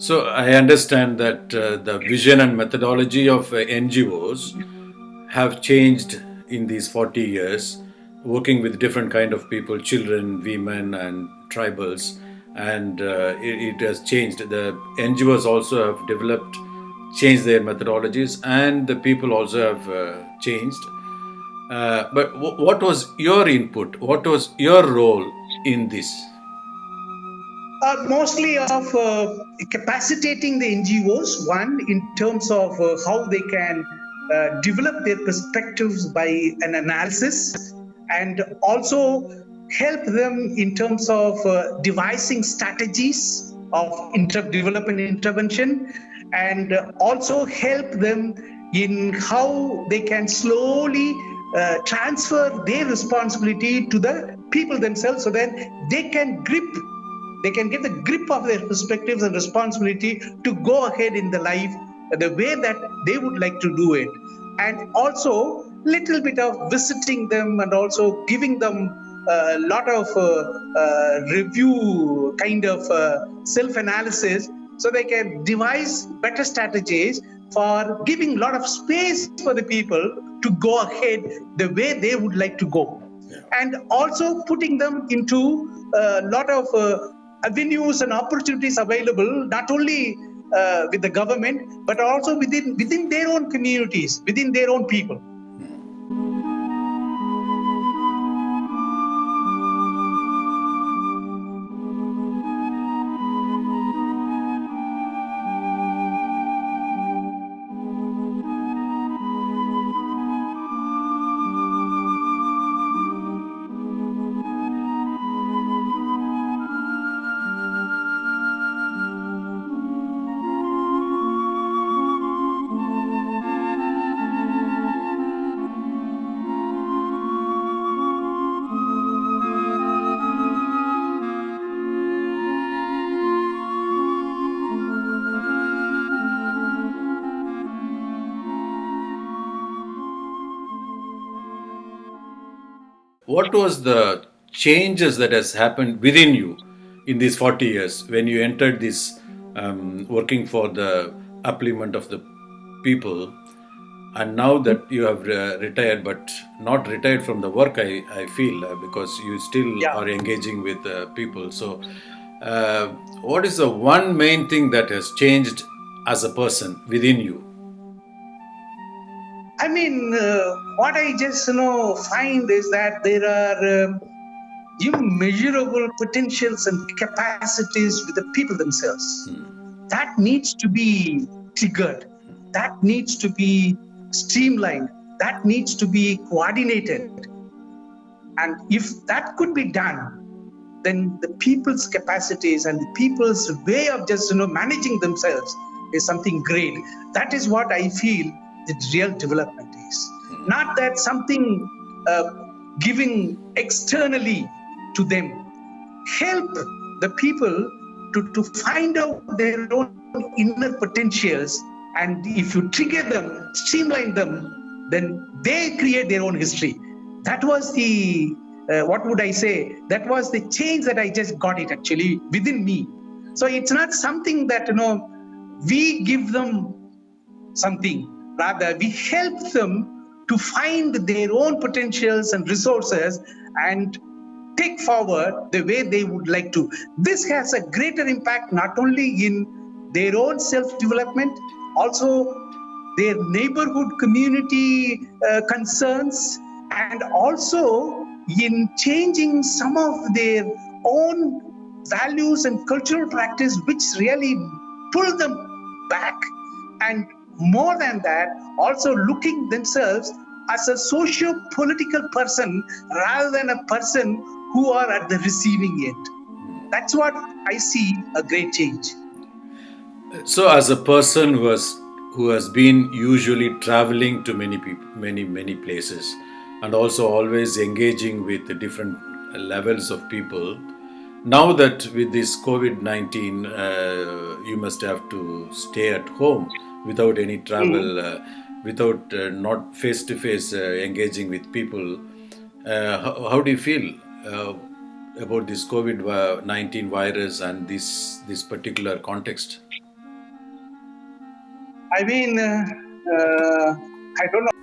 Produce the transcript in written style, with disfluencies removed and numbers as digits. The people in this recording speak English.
So I understand that the vision and methodology of NGOs have changed in these 40 years, working with different kind of people, children, women, and tribals, and it has changed. The NGOs also have developed, changed their methodologies, and the people also have changed. But what was your input? What was your role in this? Mostly of capacitating the NGOs, one, in terms of how they can develop their perspectives by an analysis, and also help them in terms of devising strategies of development intervention, and also help them in how they can slowly transfer their responsibility to the people themselves, so that they can get the grip of their perspectives and responsibility to go ahead in the life the way that they would like to do it. And also little bit of visiting them and also giving them a lot of review kind of self-analysis, so they can devise better strategies for giving a lot of space for the people to go ahead the way they would like to go. And also putting them into a lot of avenues and opportunities available, not only with the government, but also within their own communities, within their own people. What was the changes that has happened within you in these 40 years when you entered this working for the upliftment of the people, and now that you have retired, but not retired from the work, I feel, because you still Yeah. are engaging with people. So uh, what is the one main thing that has changed as a person within you? I mean, what I just find is that there are immeasurable potentials and capacities with the people themselves. That needs to be triggered. That needs to be streamlined. That needs to be coordinated. And if that could be done, then the people's capacities and the people's way of just managing themselves is something great. That is what I feel that real development is. Not that something uh, giving externally to them. Help the people to find out their own inner potentials, and if you trigger them, streamline them, then they create their own history. That was the what would I say? That was the change that I just got it actually within me. So it's not something that we give them something. Rather, we help them to find their own potentials and resources and take forward the way they would like to. This has a greater impact not only in their own self development, also their neighborhood community concerns, and also in changing some of their own values and cultural practice, which really pull them back. And more than that, also looking themselves as a socio-political person rather than a person who are at the receiving end. That's what I see a great change. So, as a person who has been usually traveling to many people, many places, and also always engaging with the different levels of people, now that with this COVID-19, you must have to stay at home without any travel, Mm. without not face to face engaging with people. How do you feel about this COVID-19 virus and this particular context? I mean, I don't know.